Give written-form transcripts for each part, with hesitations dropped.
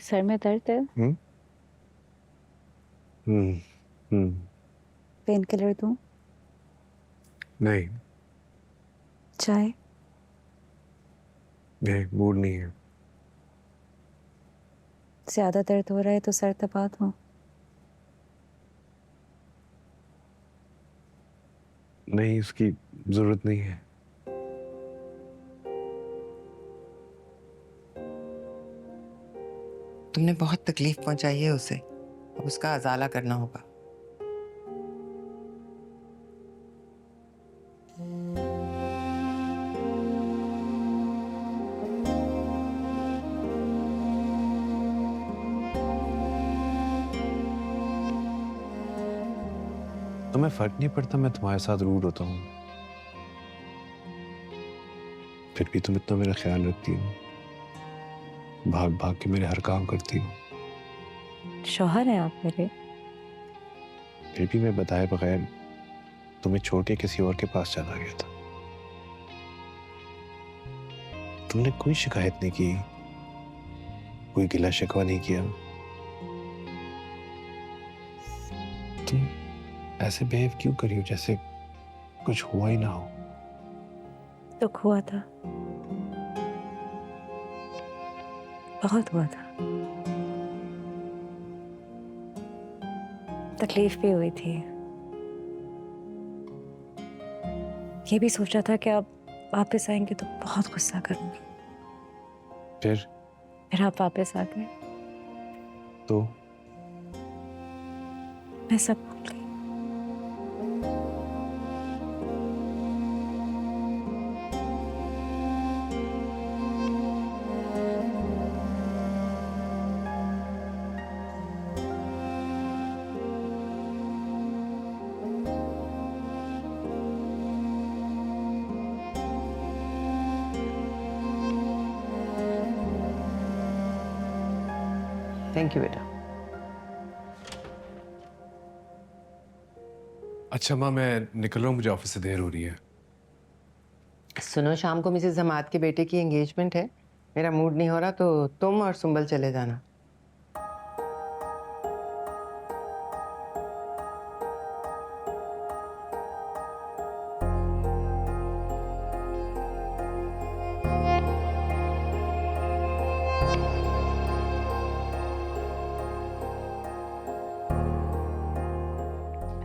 Sir में दर्द है? हम्म हम्म हम्म। पेन किलर दूं? नहीं चाय? नहीं, मूड नहीं है। ज्यादा दर्द हो रहा है तो सर दबा दूं? नहीं, उसकी जरूरत नहीं है। तुमने बहुत तकलीफ पहुंचाई है उसे, अब उसका अजाला करना होगा। तुम्हें फर्क नहीं पड़ता मैं तुम्हारे साथ रूड होता हूँ, फिर भी तुम इतना मेरा ख्याल रखती हो, भाग भाग के मेरे हर काम करती हो। शौहर है आप मेरे। फिर भी मैं बताए बगैर तुम्हें छोड़ के किसी और के पास चला गया था। तुमने कोई शिकायत नहीं की, कोई गिला शिकवा नहीं किया। तुम ऐसे बिहेव क्यों करी हो जैसे कुछ हुआ ही ना हो? दुख हुआ था, बहुत हुआ था। तकलीफ भी हुई थी। ये भी सोचा था कि आप वापस आएंगे तो बहुत गुस्सा करूंगी। फिर आप वापस आ गए तो मैं सब भूल गई। थैंक यू बेटा। अच्छा माँ, मैं निकल रहा हूँ, मुझे ऑफिस से देर हो रही है। सुनो, शाम को मिसेस जमात के बेटे की एंगेजमेंट है। मेरा मूड नहीं हो रहा तो तुम और सुंबल चले जाना।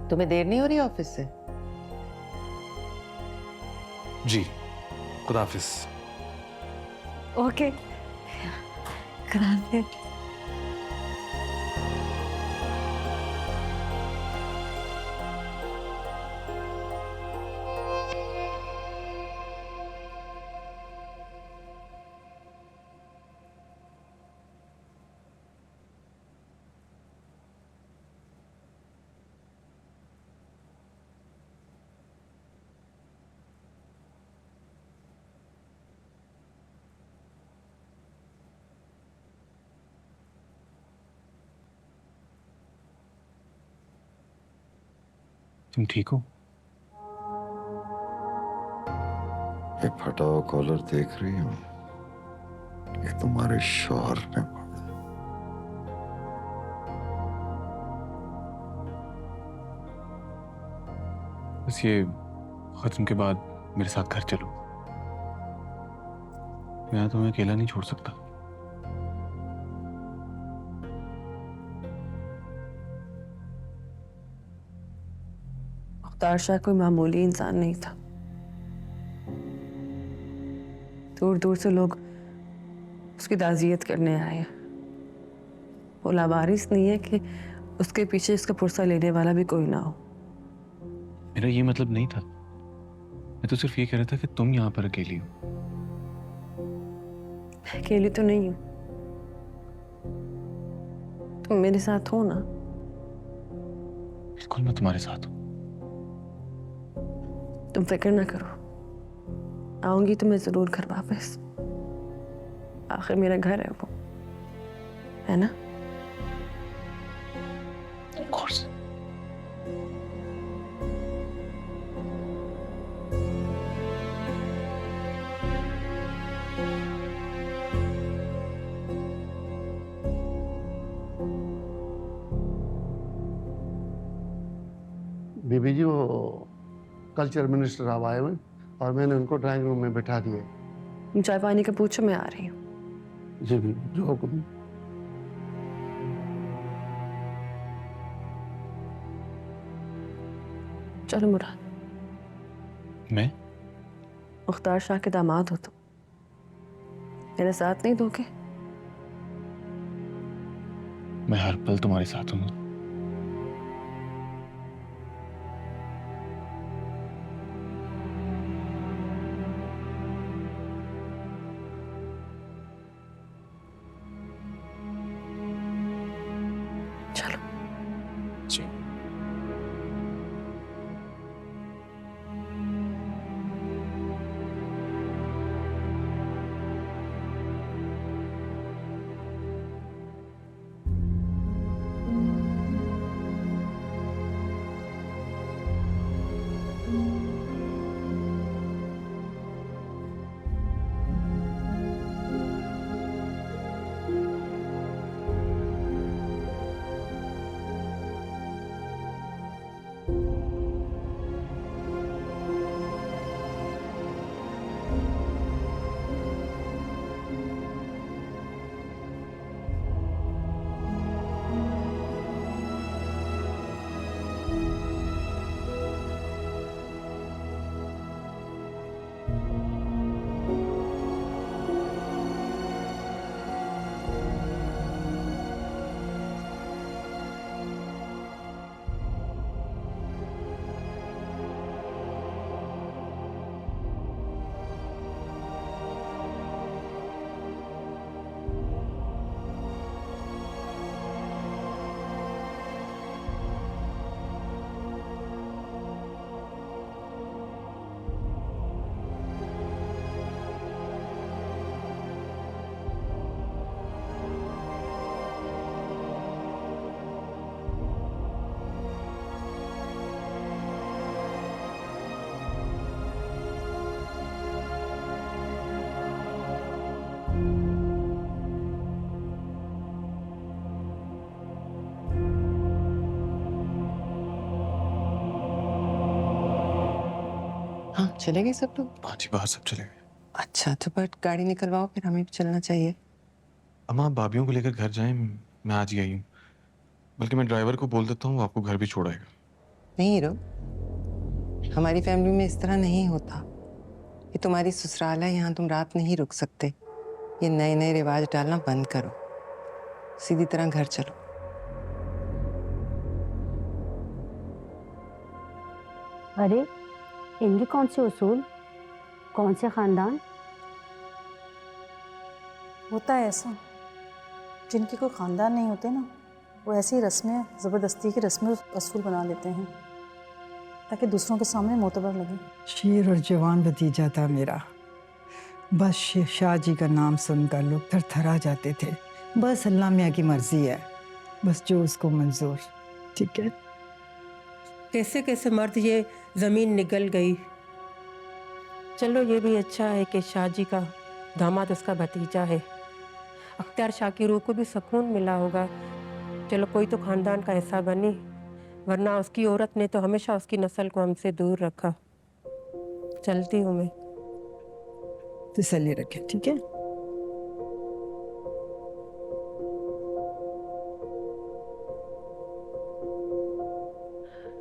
तुम्हें देर नहीं हो रही ऑफिस से? जी, खुदा हाफिज। ओके, कराते। तुम ठीक हो? ये फटा हुआ कॉलर देख रही हो? ये तुम्हारे शौहर ने बांधा। बस ये खत्म के बाद मेरे साथ घर चलो, मैं तुम्हें अकेला नहीं छोड़ सकता। मुख्तार शाह कोई मामूली इंसान नहीं था। दूर दूर से लोग उसकी ताज़ियत करने आए। वो लावारिस नहीं है कि उसके पीछे इसका पुरसा लेने वाला भी कोई ना हो। मेरा ये मतलब नहीं था, मैं तो सिर्फ ये कह रहा था कि तुम यहाँ पर अकेली हो। अकेली तो नहीं हूँ, तुम मेरे साथ हो ना। बिल्कुल, मैं तुम्हारे साथ हूँ। तुम फिक्र ना करो, आऊंगी तो मैं जरूर घर वापस। आखिर मेरा घर है वो, है ना? Of course. बीबी जी वो कल्चर मिनिस्टर साहब आए हुए और मैंने उनको ड्राइंग रूम में बैठा दिया। तुम चाय पानी का पूछो, मैं आ रही हूँ। जी बीबी, जो हुक्म। चलो मुराद। मैं? मुख्तार शाह के दामाद हो तुम, मेरे साथ नहीं दोगे? मैं हर पल तुम्हारे साथ हूँ। चलो। जी। हाँ, चले गए सब लोग? हाँ जी, बाहर सब चले गए। अच्छा, तो बट गाड़ी निकलवाओ, फिर हमें भी चलना चाहिए। अम्मा, आप भाभीियों को लेकर घर जाएं, मैं आज ही आई हूँ। बल्कि मैं ड्राइवर को बोल देता हूँ, आपको घर भी छोड़ाएगा। नहीं हीरो, हमारी फैमिली में इस तरह नहीं होता। ये तुम्हारी ससुराल है, यहाँ तुम रात नहीं रुक सकते। ये नए नए रिवाज डालना बंद करो, सीधी तरह घर चलो। अरे इनके कौन से उसूल, कौन से खानदान? होता है ऐसा, जिनके कोई ख़ानदान नहीं होते ना, वो ऐसी रस्में ज़बरदस्ती की रस्में असूल बना लेते हैं ताकि दूसरों के सामने मोतबर लगे। शेर और जवान भतीजा था मेरा, बस शाह जी का नाम सुनकर लोग थरथरा जाते थे। बस अल्लाह मियाँ की मर्जी है, बस जो उसको मंजूर। ठीक है। कैसे कैसे मर्द ये ज़मीन निगल गई। चलो ये भी अच्छा है कि शाह जी का दामाद उसका भतीजा है। अख्तियार शाह की रूह को भी सुकून मिला होगा। चलो कोई तो ख़ानदान का हिस्सा बनी, वरना उसकी औरत ने तो हमेशा उसकी नस्ल को हमसे दूर रखा। चलती हूँ मैं। तसल्ली रखें, ठीक है।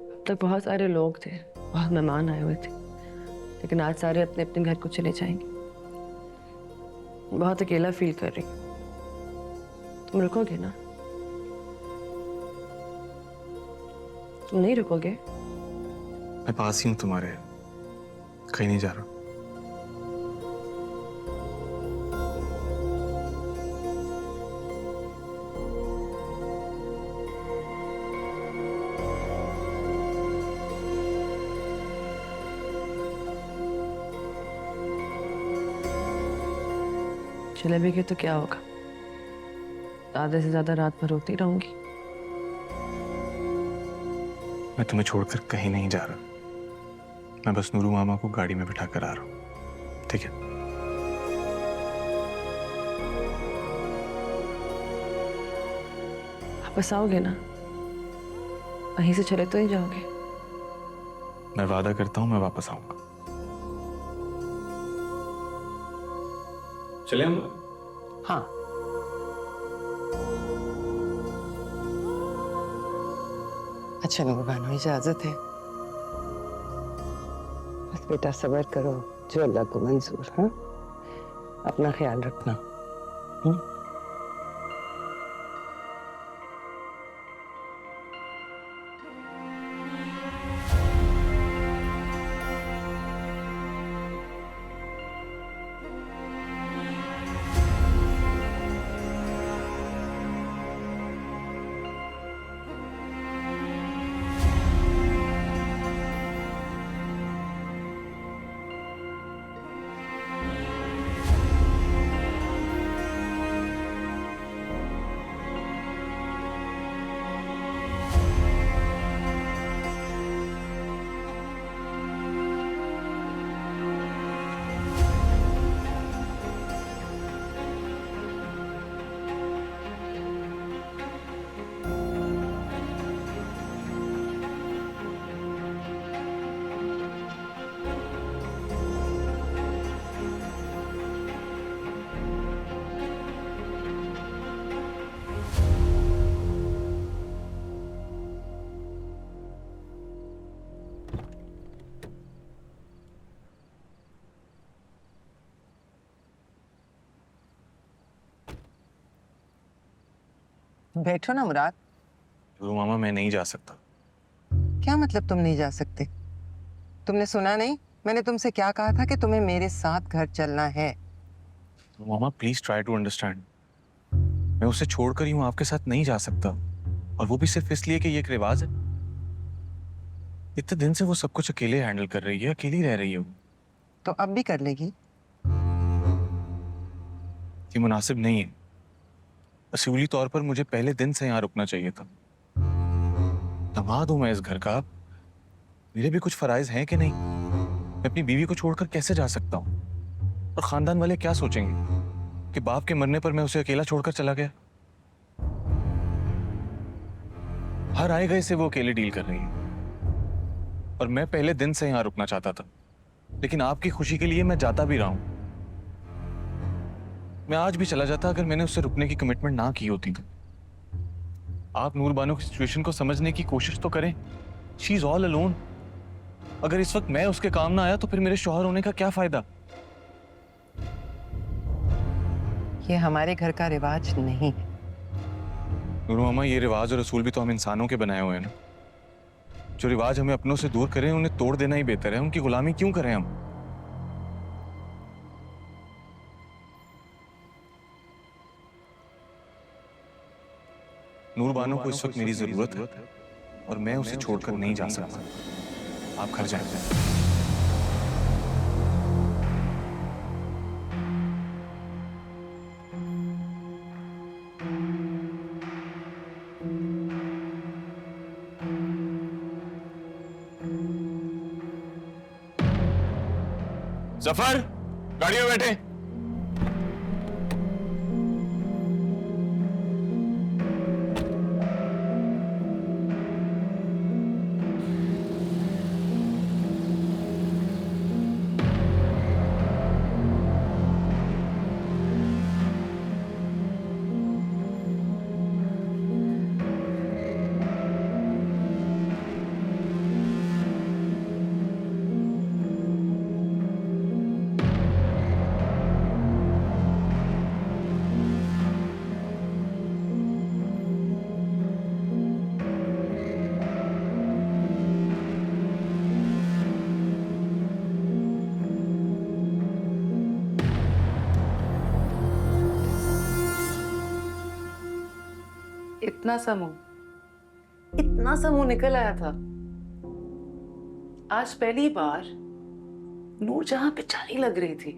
अब तक बहुत सारे लोग थे, बहुत मेहमान आए हुए थे, लेकिन आज सारे अपने अपने घर को चले जाएंगे। बहुत अकेला फील कर रही हूँ। तुम रुकोगे ना? तुम नहीं रुकोगे? मैं पास ही हूँ तुम्हारे, कहीं नहीं जा रहा। चले भी गए तो क्या होगा? आधे से ज्यादा रात भर रोती रहूंगी। मैं तुम्हें छोड़कर कहीं नहीं जा रहा। मैं बस नूरू मामा को गाड़ी में बिठा कर आ रहा हूँ, ठीक है? वापस आओगे ना? वहीं से चले तो नहीं जाओगे? मैं वादा करता हूं मैं वापस आऊंगा। चले हम? हाँ। अच्छा नूरबानो, इजाजत है। बस बेटा सब्र करो, जो अल्लाह को मंजूर। हाँ, अपना ख्याल रखना। बैठो ना मुराद। नूरू मामा मैं नहीं जा सकता। क्या मतलब तुम नहीं जा सकते? तुमने सुना नहीं? मैंने तुमसे क्या कहा था कि तुम्हें मेरे साथ घर चलना है। नूरू मामा प्लीज ट्राई टू अंडरस्टैंड। मैं उसे छोड़कर यूं आपके साथ नहीं जा सकता, और वो भी सिर्फ इसलिए कि ये एक रिवाज है। इतने दिन से वो सब कुछ अकेले हैंडल कर रही है, अकेली रह रही है वो। तो अब भी कर लेगी? ये मुनासिब नहीं है। असूली तौर पर मुझे पहले दिन से यहाँ रुकना चाहिए था। दामाद हूं मैं इस घर का, मेरे भी कुछ फराइज हैं कि नहीं? मैं अपनी बीवी को छोड़कर कैसे जा सकता हूँ? और खानदान वाले क्या सोचेंगे कि बाप के मरने पर मैं उसे अकेला छोड़कर चला गया? हर आए गए से वो अकेले डील कर रही है, और मैं पहले दिन से यहाँ रुकना चाहता था, लेकिन आपकी खुशी के लिए मैं जाता भी रहा हूं। मैं आज भी चला जाता अगर मैंने उससे रुकने की कमिटमेंट ना की होती तो। आप नूरबानो की सिचुएशन को समझने की कोशिश तो करें। She is all alone. अगर इस वक्त मैं उसके काम ना आया तो फिर मेरे शौहर होने का क्या फायदा? ये हमारे घर का रिवाज नहीं है। नूरू मामा, ये रिवाज और रसूल भी तो हम इंसानों के बनाए हुए हैं ना। जो रिवाज हमें अपनों से दूर करें उन्हें तोड़ देना ही बेहतर है। उनकी गुलामी क्यों करें हम? नूरबानो को इस वक्त मेरी जरूरत है, और मैं उसे छोड़कर नहीं जा सकता। आप घर जाएं। जफर, गाड़ी में बैठे। इतना सा मुंह निकल आया था। आज पहली बार नूरजहां पे जानी लग रही थी।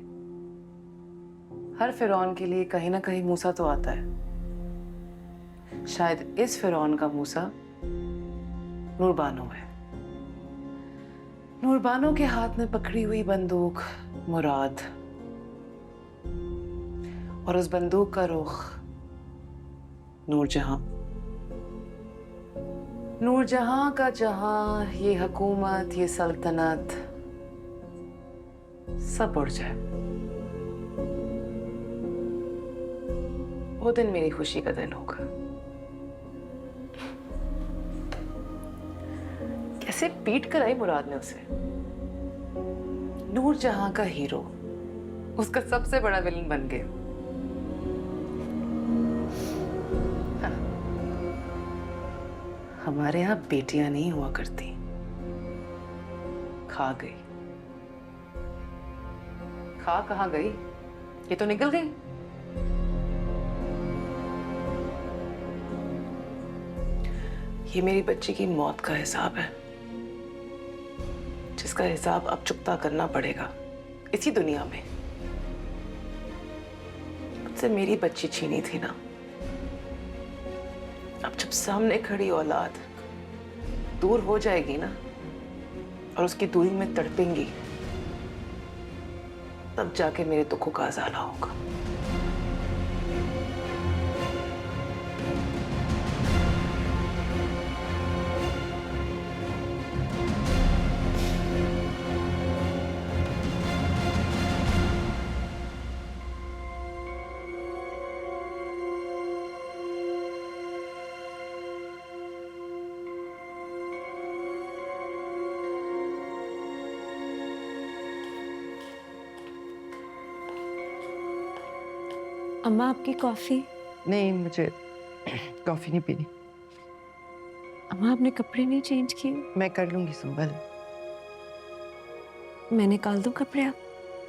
हर फिरौन के लिए कहीं ना कहीं मूसा तो आता है। शायद इस फिरौन का मूसा नूरबानो है। नूरबानो के हाथ में पकड़ी हुई बंदूक मुराद, और उस बंदूक का रुख नूरजहां। नूरजहां का जहां, ये हुकूमत, ये सल्तनत सब उड़ जाए, वो दिन मेरी खुशी का दिन होगा। कैसे पीट कर आई मुराद ने उसे। नूरजहां का हीरो उसका सबसे बड़ा विलन बन गए। हाँ। हमारे यहाँ बेटियां नहीं हुआ करती, खा गई। खा कहाँ गई? ये तो निकल गई। ये मेरी बच्ची की मौत का हिसाब है, जिसका हिसाब अब चुकता करना पड़ेगा इसी दुनिया में। मुझसे मेरी बच्ची छीनी थी ना, अब जब सामने खड़ी औलाद दूर हो जाएगी ना और उसकी दूरी में तड़पेंगी, तब जाके मेरे दुखों का अज़ाला होगा। अम्मा आपकी कॉफी? नहीं, मुझे कॉफी नहीं पीनी। अम्मा आपने कपड़े नहीं चेंज किए? मैं कर लूंगी सुंबल। मैं निकाल दूं कपड़े? आप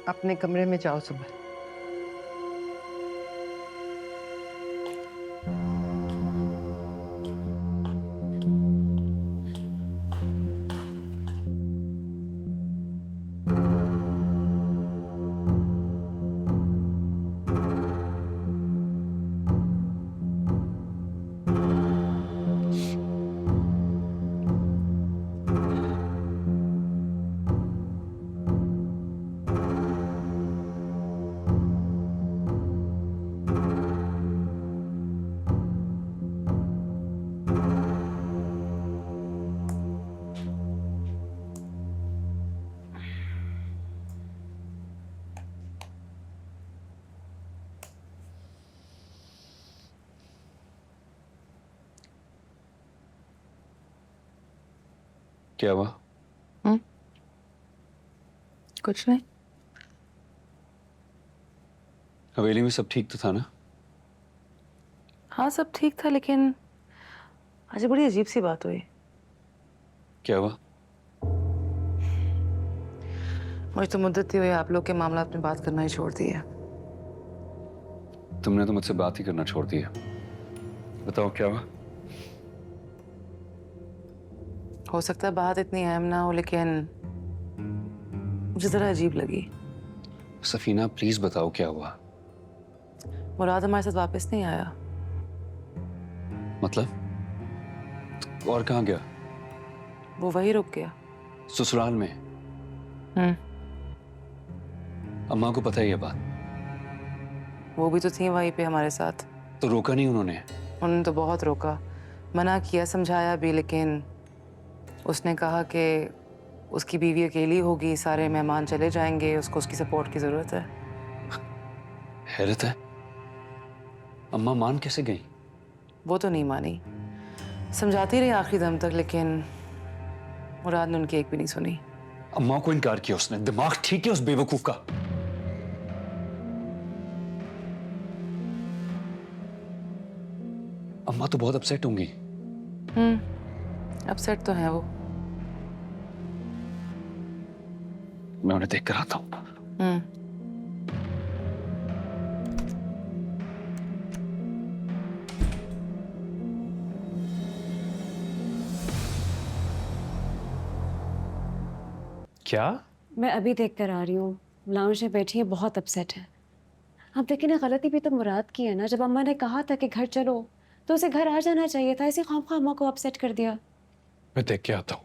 अपने कमरे में जाओ सुंबल। क्या हुआ? कुछ नहीं। हवेली में सब ठीक तो था ना? हाँ सब ठीक था, लेकिन आज बड़ी अजीब सी बात हुई। क्या हुआ? मुझे तो मुद्दत ही हुई आप लोग के मामला में बात करना ही छोड़ दिया। तुमने तो मुझसे बात ही करना छोड़ दिया। बताओ क्या हुआ? हो सकता है बात इतनी अहम ना हो, लेकिन मुझे जरा अजीब लगी। सफीना प्लीज बताओ क्या हुआ? मुराद हमारे साथ वापस नहीं आया। मतलब? और कहाँ गया? वो वही रुक गया, ससुराल में। अम्मा को पता ही है बात? वो भी तो थी वहीं पे हमारे साथ। तो रोका नहीं उन्होंने? उन्होंने तो बहुत रोका, मना किया, समझाया भी, लेकिन उसने कहा कि उसकी बीवी अकेली होगी, सारे मेहमान चले जाएंगे, उसको उसकी सपोर्ट की जरूरत है। हैरत है, अम्मा मान कैसे गई? वो तो नहीं मानी, समझाती रही आखिरी दम तक, लेकिन मुराद ने उनकी एक भी नहीं सुनी। अम्मा को इनकार किया उसने। दिमाग ठीक है उस बेवकूफ का? अम्मा तो बहुत अपसेट होंगी। अपसेट तो है वो। मैं उन्हें देख कर आता हूँ। क्या? मैं अभी देख कर आ रही हूँ, लाउंज में बैठी है, बहुत अपसेट है। आप देखिए ना, गलती भी तो मुराद की है ना। जब अम्मा ने कहा था कि घर चलो तो उसे घर आ जाना चाहिए था, इसी खामखा अम्मा को अपसेट कर दिया। मैं देख के आता हूँ।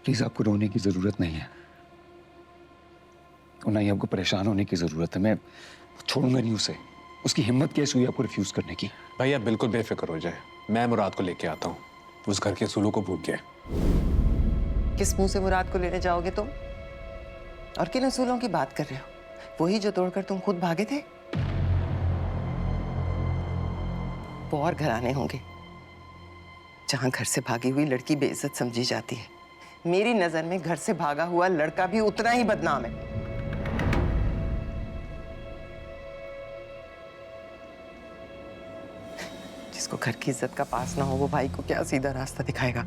प्लीज आपको रोने की जरूरत नहीं है और ना ही आपको परेशान होने की जरूरत है। मैं छोड़ूंगा नहीं उसे। उसकी हिम्मत कैसे हुई आपको रिफ्यूज करने की? भाई आप बिल्कुल बेफिक्र हो जाए, मैं मुराद को लेके आता हूँ। उस घर के असूलों को भूल गया। किस मुंह से मुराद को लेने जाओगे तुम? और किन असूलों की बात कर रहे हो? वही जो तोड़कर तुम खुद भागे थे? वो और घराने होंगे जहां घर से भागी हुई लड़की बेइज्जत समझी जाती है। मेरी नजर में घर से भागा हुआ लड़का भी उतना ही बदनाम है। जिसको घर की इज्जत का पास ना हो, वो भाई को क्या सीधा रास्ता दिखाएगा?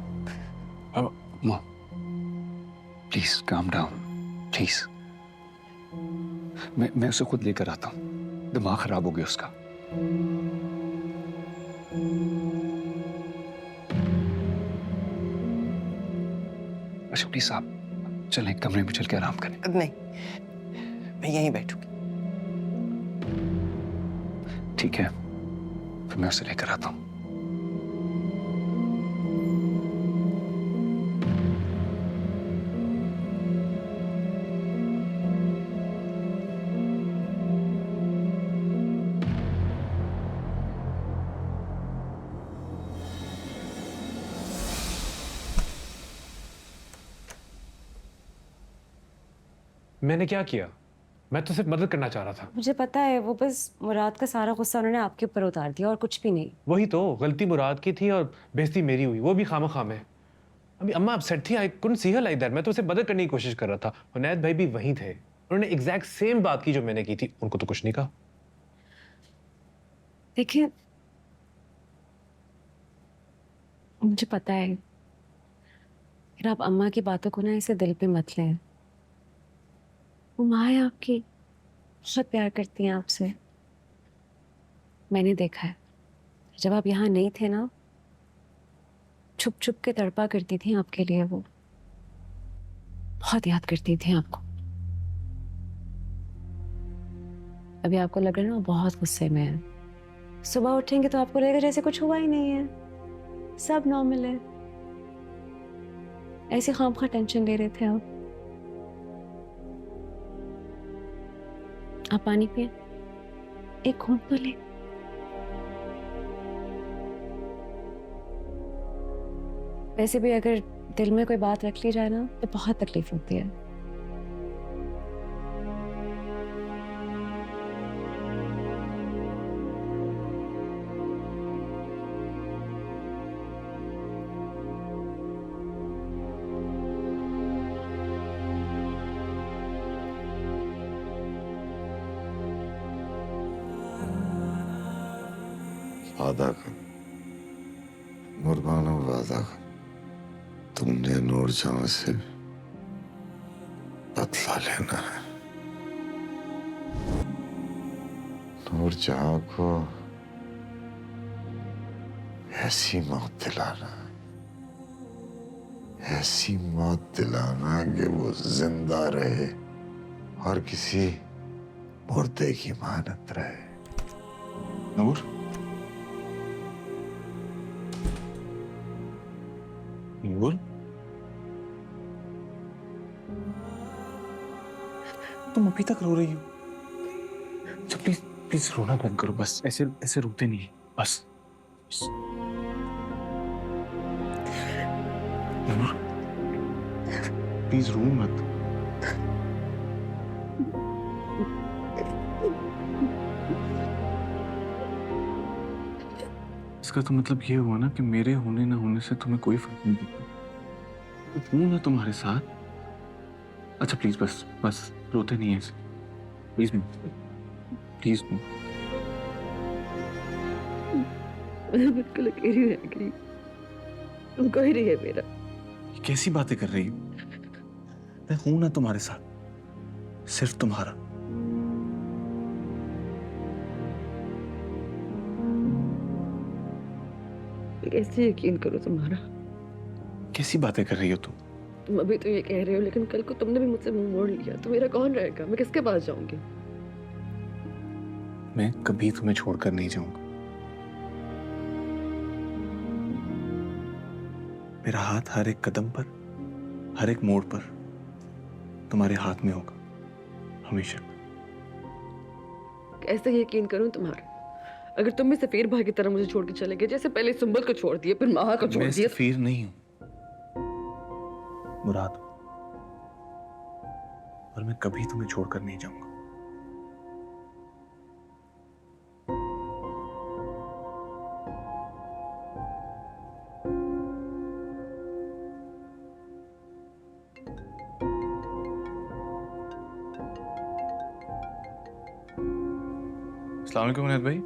माँ, प्लीज काम डाउन, प्लीज। मैं उसे खुद लेकर आता हूँ। दिमाग खराब हो गया उसका। अच्छा प्लीज आप चलें, कमरे में चल के आराम करें। नहीं, मैं यहीं बैठूंगी। ठीक है, फिर मैं उसे लेकर आता हूँ। मैंने क्या किया? मैं तो सिर्फ मदद करना चाह रहा था। मुझे पता है, वो बस मुराद का सारा गुस्सा उन्होंने आपके ऊपर उतार दिया और कुछ भी नहीं। वही तो, गलती मुराद की थी और बेइज्जती मेरी हुई, वो भी खामखा में। अभी अम्मा अपसेट थी, I couldn't see her like that. मैं तो उसे मदद करने की कोशिश कर रहा था। उनैद भाई भी वहीं थे, उन्होंने एग्जैक्ट सेम बात की जो मैंने की थी। उनको तो कुछ नहीं कहा। देखिए, मुझे पता है, फिर आप अम्मा की बातों को ना इसे दिल पे मत लें। वो माँ है आपकी, बहुत प्यार करती हैं आपसे। मैंने देखा है, जब आप यहाँ नहीं थे ना, छुप छुप के तड़पा करती थी आपके लिए। वो बहुत याद करती थी आपको। अभी आपको लग रहा है ना वो बहुत गुस्से में है। सुबह उठेंगे तो आपको लगेगा जैसे कुछ हुआ ही नहीं है, सब नॉर्मल है। ऐसे खामखा टेंशन ले रहे थे आप। आप पानी पिए, एक घूंट तो ले। वैसे भी अगर दिल में कोई बात रख ली जाए ना तो बहुत तकलीफ होती है। वादा कर, मुर्बाना वादा कर, तुमने नूरजहां से बदला लेना है। नूरजहां को ऐसी मौत दिलाना, ऐसी मौत दिलाना कि वो जिंदा रहे और किसी मुर्दे की मानत रहे। नूर, नूर, तुम अभी तक रो रही हो? अच्छा प्लीज प्लीज रोना बंद करो, बस ऐसे ऐसे रोते नहीं, बस। नूर, प्लीज रो मत। इसका तो मतलब ये हुआ ना कि मेरे होने ना होने से तुम्हें कोई फर्क नहीं पड़ता। हूं ना तुम्हारे साथ। अच्छा प्लीज बस बस रोते नहीं है ऐसे, प्लीज प्लीज। मैं बिल्कुल अकेली रह गई, कोई नहीं है मेरा। कैसी बातें कर रही हो? मैं हूं ना तुम्हारे साथ, सिर्फ तुम्हारा। कैसे यकीन करो तुम्हारा? कैसी बातें कर रही हो तुम? तुम अभी तो ये कह रहे हो, लेकिन कल को तुमने भी मुझसे मुंह मोड़ लिया तो मेरा कौन रहेगा? मैं किसके पास जाऊंगी? मैं कभी तुम्हें छोड़कर नहीं जाऊंगा। मेरा हाथ हर एक कदम पर, हर एक मोड़ पर तुम्हारे हाथ में होगा, हमेशा। कैसे यकीन करूं तुम्हारा? अगर तुम भी सफीर भाई की तरह मुझे छोड़ के चले गए, जैसे पहले सुंबल को छोड़ दिया फिर महा को छोड़ मैं दिया। सफीर नहीं हूं मुराद, और मैं कभी तुम्हें छोड़कर नहीं जाऊंगा। अस्सलाम वालेकुम मुनीर भाई।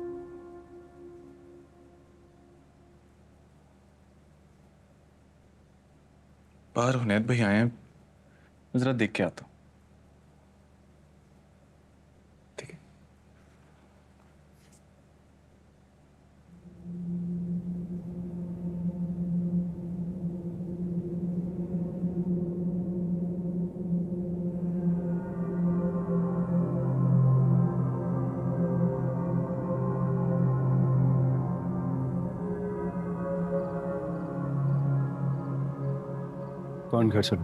बाहर हुनैद भाई आए हैं, मैं जरा देख के आता हूँ। ठीक है। कौन घर चलो?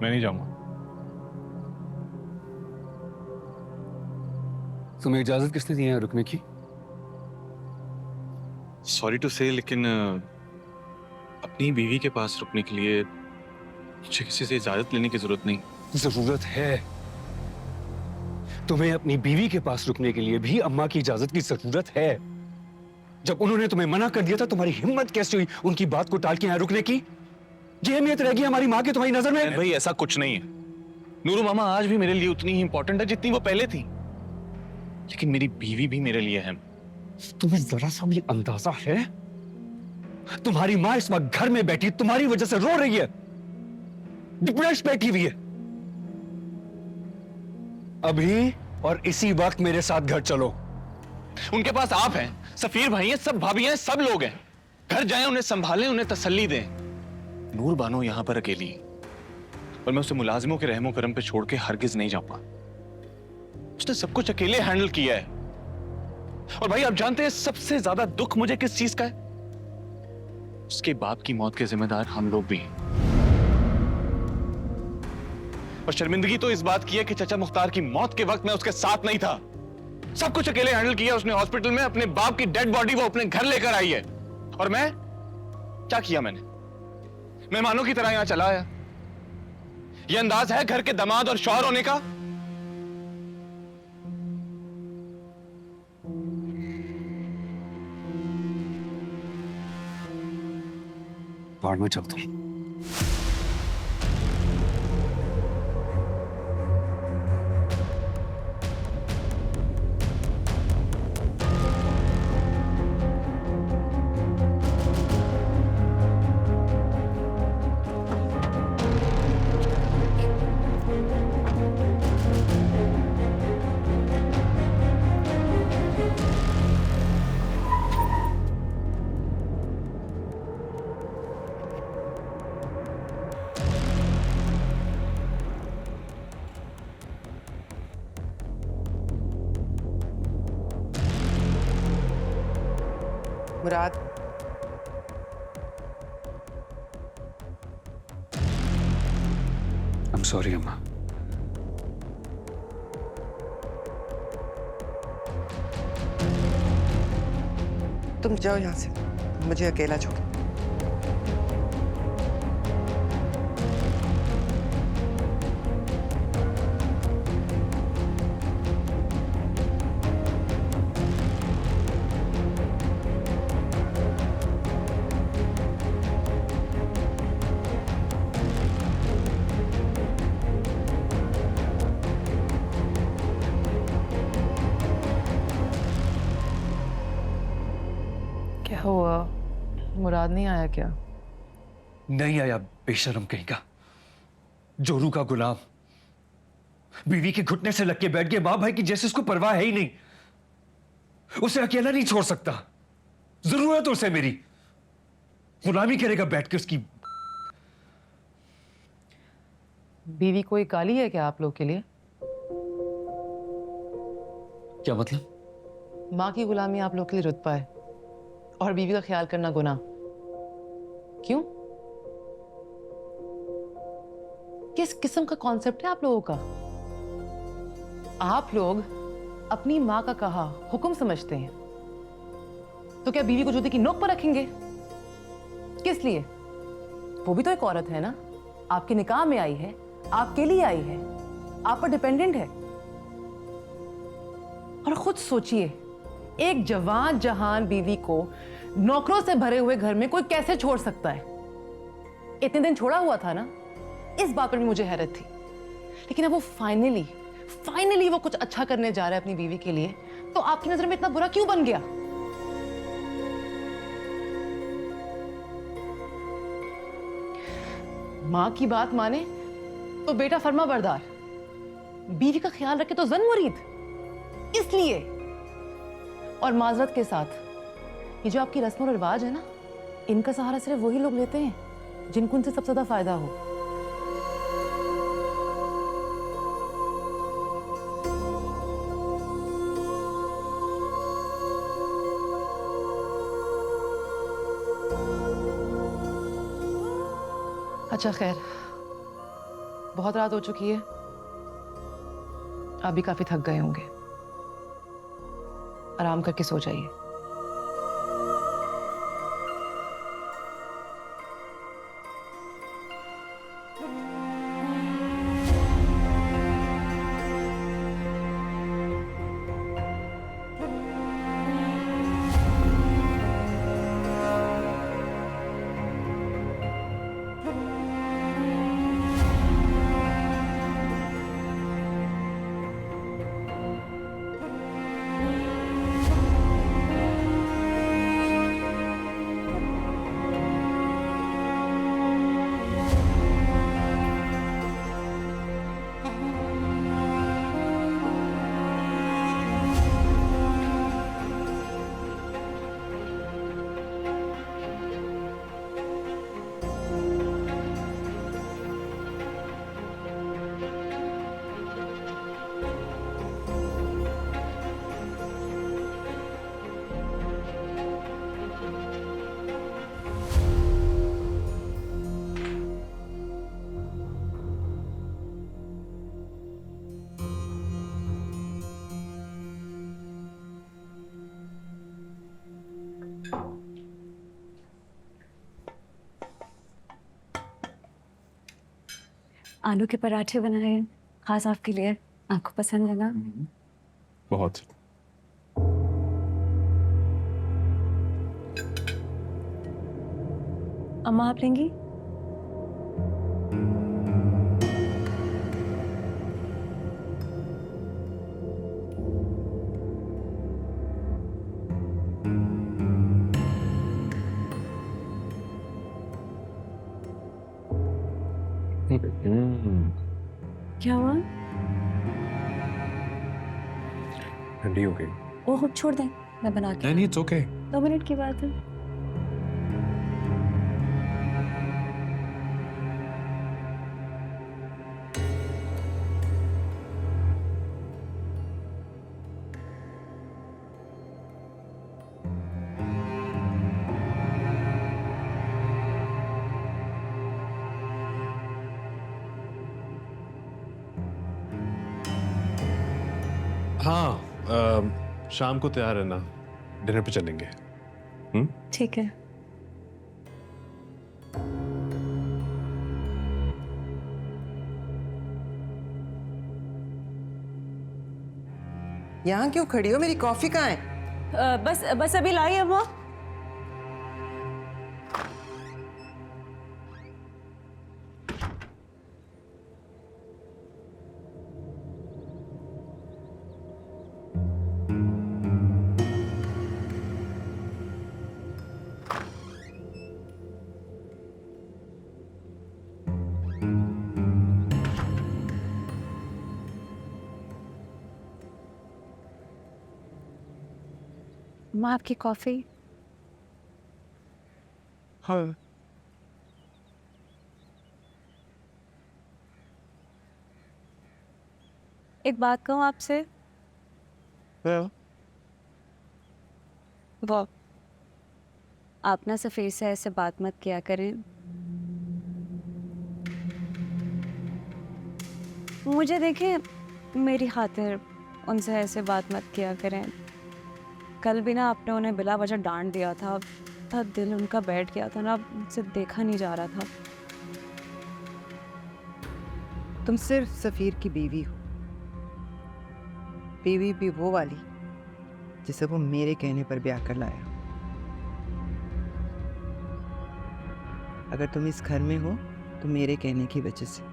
मैं नहीं जाऊंगा। तुम्हें इजाजत किसने दी है रुकने की? सॉरी टू से, लेकिन अपनी बीवी के पास रुकने के लिए मुझे किसी से इजाजत लेने की जरूरत नहीं। जरूरत है। तुम्हें अपनी बीवी के पास रुकने के लिए भी अम्मा की इजाजत की जरूरत है। जब उन्होंने तुम्हें मना कर दिया था, तुम्हारी हिम्मत कैसे हुई उनकी बात को टाल के यहाँ रुकने की? ये अहमियत रहेगी हमारी माँ की तुम्हारी नजर में? भाई ऐसा कुछ नहीं है। नूरू मामा आज भी मेरे लिए उतनी ही इंपॉर्टेंट है जितनी वो पहले थी, लेकिन मेरी बीवी भी मेरे लिए है। तुम्हें जरा सा भी अंदाजा है? तुम्हारी माँ इस वक्त घर में बैठी तुम्हारी वजह से रो रही है, डिप्रेस बैठी हुई है। अभी और इसी वक्त मेरे साथ घर चलो। उनके पास आप हैं, सफीर भाई हैं, सब भाभी हैं, सब लोग हैं। घर जाएं, उन्हें संभालें, उन्हें तसल्ली दें। नूर बानो यहां पर अकेली है और मैं उसे मुलाजिमों के रहमो करम पे छोड़ के हरगिज नहीं जाऊंगा। उसने सब कुछ अकेले हैंडल किया है। और भाई आप जानते हैं सबसे ज्यादा दुख मुझे किस चीज का है? उसके बाप की मौत के जिम्मेदार हम लोग भी हैं। और शर्मिंदगी तो इस बात की है कि चाचा मुख्तार की मौत के वक्त मैं उसके साथ नहीं था। सब कुछ अकेले हैंडल किया उसने। हॉस्पिटल में अपने बाप की डेड बॉडी वो अपने घर लेकर आई है, और मैं क्या किया? मैंने मेहमानों की तरह यहां चला आया। यह अंदाज है घर के दामाद और शौहर होने का? बाढ़ में चलता हूं। मुराद, I'm sorry अम्मा। तुम जाओ यहाँ से, मुझे अकेला छोड़। क्या हुआ? मुराद नहीं आया क्या? नहीं आया बेशरम कहीं का, जोरू का गुलाम। बीवी के घुटने से लग के बैठ गए, मां भाई की जैसे उसको परवाह है ही नहीं। उसे अकेला नहीं छोड़ सकता, जरूरत उसे मेरी। गुलामी करेगा बैठ के उसकी। बीवी कोई काली है क्या आप लोग के लिए? क्या मतलब? माँ की गुलामी आप लोग के लिए रुतबा है और बीवी का ख्याल करना गुनाह। क्यों? किस किस्म का कॉन्सेप्ट है आप लोगों का? आप लोग अपनी माँ का कहा हुक्म समझते हैं तो क्या बीवी को जूते की नोक पर रखेंगे? किस लिए? वो भी तो एक औरत है ना, आपके निकाह में आई है, आपके लिए आई है, आप पर डिपेंडेंट है। और खुद सोचिए, एक जवान जहान बीवी को नौकरों से भरे हुए घर में कोई कैसे छोड़ सकता है? इतने दिन छोड़ा हुआ था ना, इस बात पर भी मुझे हैरत थी। लेकिन अब वो फाइनली वो कुछ अच्छा करने जा रहा है अपनी बीवी के लिए, तो आपकी नजर में इतना बुरा क्यों बन गया? माँ की बात माने तो बेटा फर्मा बरदार, बीवी का ख्याल रखे तो जन मुरीद। इसलिए और माजरत के साथ, ये जो आपकी रस्म और रिवाज है ना, इनका सहारा सिर्फ वही लोग लेते हैं जिनको उनसे सबसे ज्यादा फायदा हो। अच्छा खैर, बहुत रात हो चुकी है, आप भी काफी थक गए होंगे, आराम करके सो जाइए। आलू के पराठे बनाए हैं, खास आपके लिए, आपको पसंद है ना? बहुत। अम्मा आप लेंगी? क्या हुआ? ठंडी हो गई। ओह छोड़ दें, मैं बना के। नहीं, इट्स ओके। 2 मिनट की बात है। हाँ, शाम को तैयार रहना, डिनर पे चलेंगे। ठीक है। यहाँ क्यों खड़ी हो? मेरी कॉफी कहाँ है? बस अभी लाई अम्मा। अम्मा आपकी कॉफी। हाँ। एक बात कहूँ आपसे? वो आप ना सफीर से ऐसे बात मत किया करें। मुझे देखें, मेरी खातिर उनसे ऐसे बात मत किया करें। कल भी ना आपने उन्हें बिला वजह डांट दिया था, था दिल उनका बैठ गया था ना, मुझसे देखा नहीं जा रहा था। तुम सिर्फ सफीर की बीवी हो, बीवी भी वो वाली जिसे वो मेरे कहने पर ब्याह कर लाया। अगर तुम इस घर में हो तो मेरे कहने की वजह से,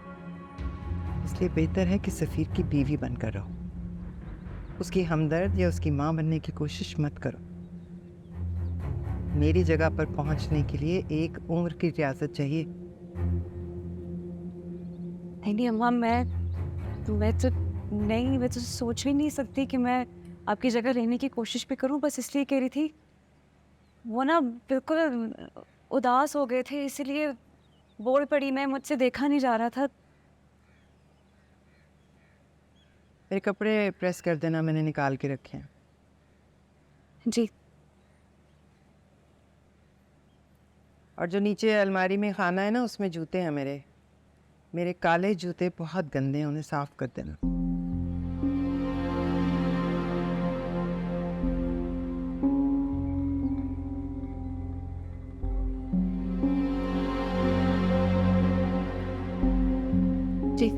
इसलिए बेहतर है कि सफीर की बीवी बनकर रहो। उसकी हमदर्द या उसकी मां बनने की कोशिश मत करो। मेरी जगह पर पहुंचने के लिए एक उम्र की रियासत चाहिए। नहीं अम्मा, मैं तो सोच भी नहीं सकती कि मैं आपकी जगह रहने की कोशिश भी करूं। बस इसलिए कह रही थी, वो ना बिल्कुल उदास हो गए थे, इसलिए बोल पड़ी मैं, मुझसे देखा नहीं जा रहा था। मेरे कपड़े प्रेस कर देना, मैंने निकाल के रखे हैं। जी। और जो नीचे अलमारी में खाना है ना, उसमें जूते हैं मेरे काले जूते बहुत गंदे हैं, उन्हें साफ कर देना। जी।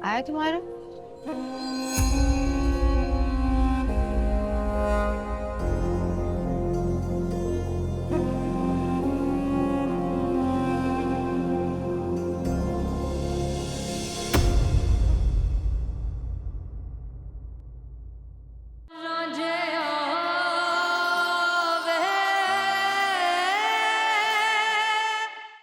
आया तुम्हारा?